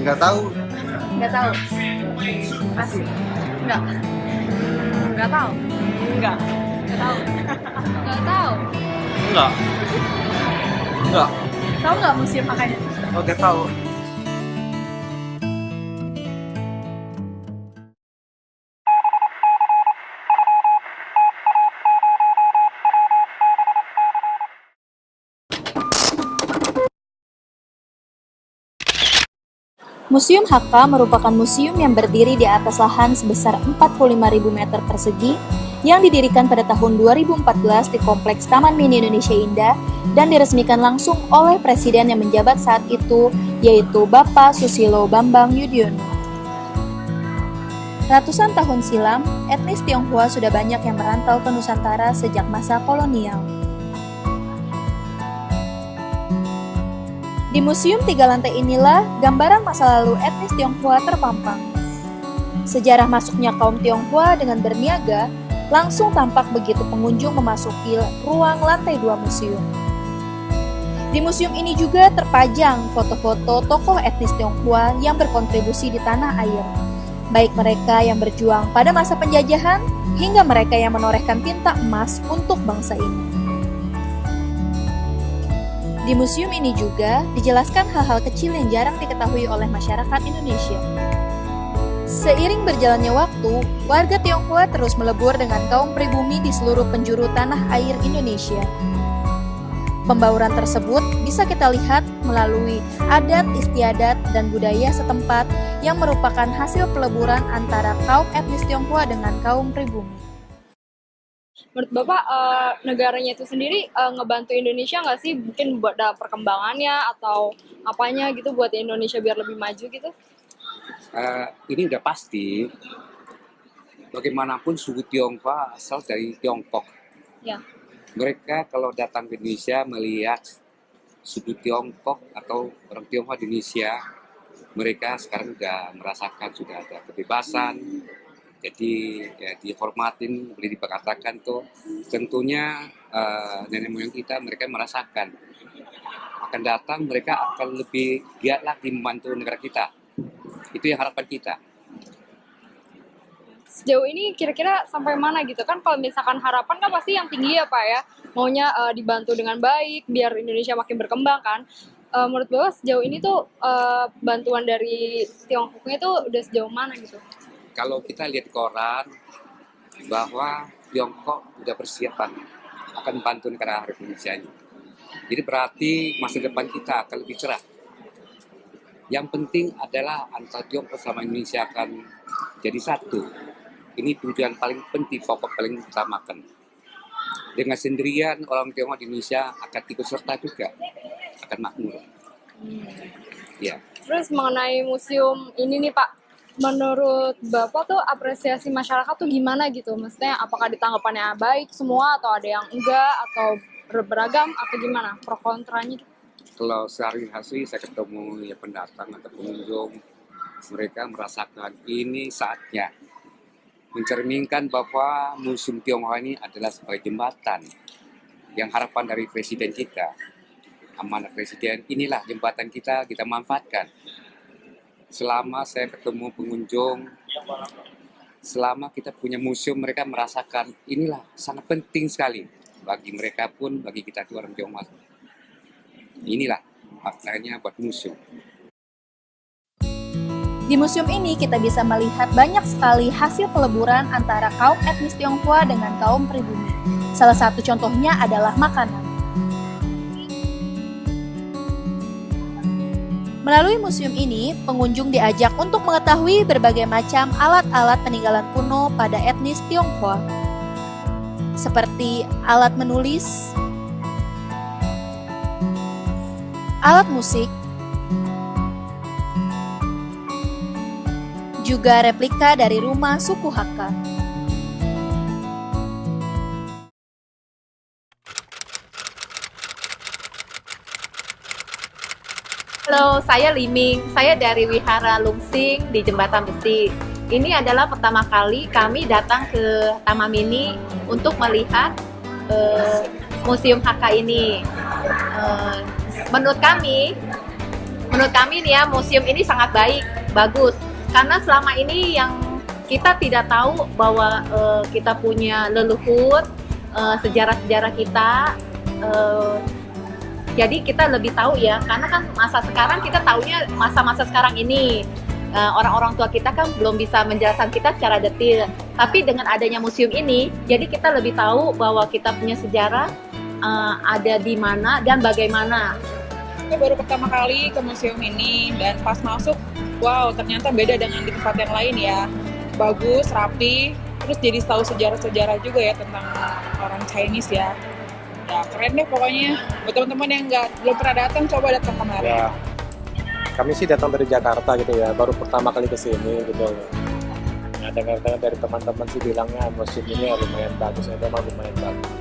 Nggak tahu. Nggak tahu. Masih. Nggak. Nggak tahu. Nggak. Nggak tahu. Nggak tahu. Enggak. Enggak. Tahu nggak museum makanya? Oke, tahu. Museum HK merupakan museum yang berdiri di atas lahan sebesar 45.000 meter persegi yang didirikan pada tahun 2014 di Kompleks Taman Mini Indonesia Indah dan diresmikan langsung oleh Presiden yang menjabat saat itu, yaitu Bapak Susilo Bambang Yudhoyono. Ratusan tahun silam, etnis Tionghoa sudah banyak yang merantau ke Nusantara sejak masa kolonial. Di Museum Tiga Lantai inilah gambaran masa lalu etnis Tionghoa terpampang. Sejarah masuknya kaum Tionghoa dengan berniaga langsung tampak begitu pengunjung memasuki ruang lantai 2 museum. Di museum ini juga terpajang foto-foto tokoh etnis Tionghoa yang berkontribusi di tanah air, baik mereka yang berjuang pada masa penjajahan hingga mereka yang menorehkan tinta emas untuk bangsa ini. Di museum ini juga dijelaskan hal-hal kecil yang jarang diketahui oleh masyarakat Indonesia. Seiring berjalannya waktu, warga Tionghoa terus melebur dengan kaum pribumi di seluruh penjuru tanah air Indonesia. Pembauran tersebut bisa kita lihat melalui adat istiadat dan budaya setempat yang merupakan hasil peleburan antara kaum etnis Tionghoa dengan kaum pribumi. Menurut Bapak, negaranya itu sendiri ngebantu Indonesia nggak sih? Mungkin buat dalam perkembangannya atau apanya gitu buat Indonesia biar lebih maju gitu? Ini udah pasti. Bagaimanapun suku Tionghoa asal dari Tiongkok. Ya. Mereka kalau datang ke Indonesia melihat suku Tiongkok atau orang Tionghoa di Indonesia, mereka sekarang sudah merasakan sudah ada kebebasan. Jadi ya dihormatin, boleh dikatakan tuh tentunya nenek moyang kita mereka merasakan akan datang mereka akan lebih giat lagi membantu negara kita. Itu yang harapan kita. Sejauh ini kira-kira sampai mana gitu kan? Kalau misalkan harapan kan pasti yang tinggi ya Pak ya, maunya dibantu dengan baik biar Indonesia makin berkembang kan. Menurut Bapak sejauh ini tuh bantuan dari Tiongkoknya tuh udah sejauh mana gitu? Kalau kita lihat koran bahwa Tiongkok sudah persiapan akan membantu negara Republik Indonesia ini. Jadi berarti masa depan kita akan lebih cerah. Yang penting adalah antara Tiongkok sama Indonesia akan jadi satu. Ini tujuan paling penting, pokok paling utamakan. Dengan sendirian orang Tionghoa di Indonesia akan ikut serta juga, akan makmur. Ya. Terus mengenai museum ini nih Pak, menurut Bapak tuh apresiasi masyarakat tuh gimana gitu? Maksudnya apakah ditanggapannya baik semua atau ada yang enggak atau beragam atau gimana? Pro kontranya? Kalau sehari hasil saya ketemu ya pendatang atau pengunjung, mereka merasakan ini saatnya mencerminkan bahwa Museum Tionghoa ini adalah sebagai jembatan yang harapan dari Presiden kita, amanat Presiden, inilah jembatan kita manfaatkan. Selama saya ketemu pengunjung, selama kita punya museum, mereka merasakan inilah sangat penting sekali bagi mereka pun, bagi kita itu orang Tionghoa. Inilah maknanya buat museum. Di museum ini kita bisa melihat banyak sekali hasil peleburan antara kaum etnis Tionghoa dengan kaum pribumi. Salah satu contohnya adalah makanan. Melalui museum ini, pengunjung diajak untuk mengetahui berbagai macam alat-alat peninggalan kuno pada etnis Tionghoa, seperti alat menulis, alat musik, juga replika dari rumah suku Hakka. Halo, saya Liming. Saya dari Wihara Lungsing di Jembatan Besi. Ini adalah pertama kali kami datang ke Taman Mini untuk melihat Museum Hakka ini. Menurut kami, Menurut kami nih ya, museum ini sangat baik, bagus. Karena selama ini yang kita tidak tahu bahwa kita punya leluhur, sejarah-sejarah kita. Jadi kita lebih tahu ya, karena kan masa sekarang kita taunya masa-masa sekarang ini. Orang-orang tua kita kan belum bisa menjelaskan kita secara detail. Tapi dengan adanya museum ini, jadi kita lebih tahu bahwa kita punya sejarah ada di mana dan bagaimana. Saya baru pertama kali ke museum ini dan pas masuk, wow ternyata beda dengan di tempat yang lain ya. Bagus, rapi, terus jadi tahu sejarah-sejarah juga ya tentang orang Chinese ya. Ya keren deh pokoknya. Buat teman-teman yang belum pernah datang, coba datang kemarin. Ya, kami sih datang dari Jakarta gitu ya, baru pertama kali ke sini gitu. Nah, dengar-dengar dari teman-teman sih bilangnya museum ini lumayan bagus, memang lumayan bagus.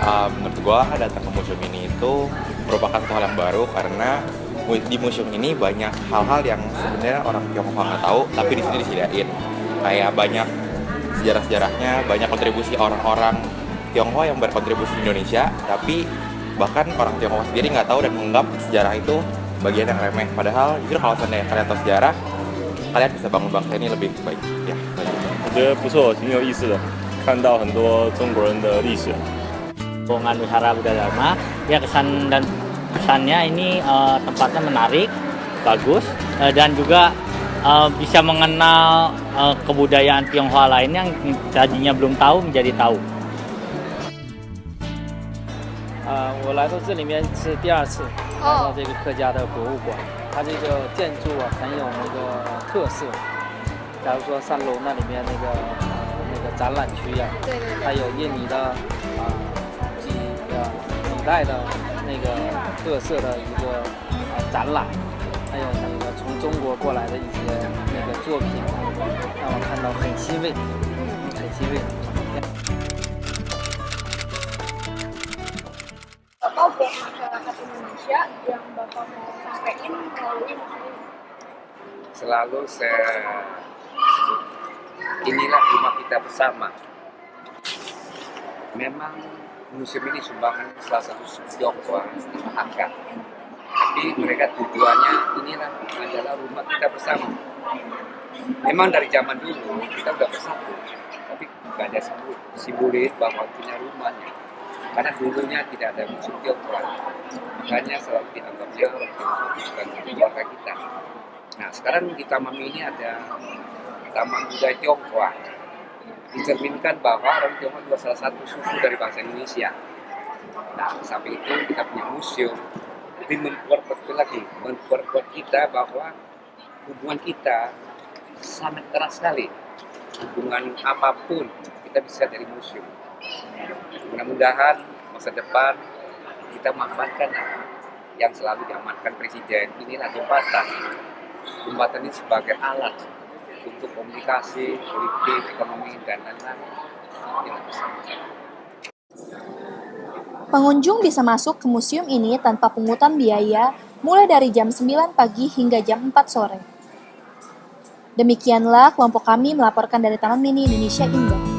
Menurut gua datang ke museum ini itu merupakan hal yang baru karena di museum ini banyak hal-hal yang sebenarnya orang Tionghoa nggak tahu, tapi di sini disediain. Kayak banyak sejarah-sejarahnya, banyak kontribusi orang-orang Tionghoa yang berkontribusi di Indonesia, tapi bahkan orang Tionghoa sendiri nggak tahu dan menganggap sejarah itu bagian yang remeh. Padahal justru kalau seandainya kalian tahu sejarah, kalian bisa bangun bangsa ini lebih baik. Ya, 我觉得不错，挺有意思的，看到很多中国人的历史。 Rombongan Wihara Budaya Dharma, ya kesan dan kesannya ini tempatnya menarik, bagus, dan juga bisa mengenal kebudayaan Tionghoa lain yang tadinya belum tahu menjadi tahu. 我来到这里面是第2次来到这个客家的博物馆，它这个建筑啊很有那个特色。假如说3楼那里面那个展览区呀、对对它有印尼的几代的那个特色的一个展览，还有那个从中国过来的一些那个作品，让我看到很欣慰，很欣慰。 Apa buat masyarakat Indonesia yang Bapak mau sampaikan melalui museum? Selalu inilah rumah kita bersama. Memang museum ini sumbangan salah satu suku Tionghoa di Mahaka. Tapi mereka tujuannya inilah adalah rumah kita bersama. Memang dari zaman dulu kita udah bersatu, tapi nggak ada simbolis bahwa punya rumahnya. Karena dulunya tidak ada museum Tionghoa, makanya selalu dianggapnya orang Tionghoa bukan keluarga kita. Nah sekarang di taman ini ada Taman Budaya Tionghoa. Dicerminkan bahwa orang Tionghoa juga salah satu suku dari bangsa Indonesia. Nah, sampai itu kita punya museum, lebih memperkuat kita bahwa hubungan kita sangat erat sekali. Hubungan apapun kita bisa dari museum. Mudah-mudahan masa depan kita manfaatkan yang selalu diamankan Presiden. Inilah jembatan. Jembatan ini sebagai alat untuk komunikasi, politik, ekonomi, dan lain-lain. Pengunjung bisa masuk ke museum ini tanpa pungutan biaya mulai dari jam 9 pagi hingga jam 4 sore. Demikianlah kelompok kami melaporkan dari Taman Mini Indonesia Indah.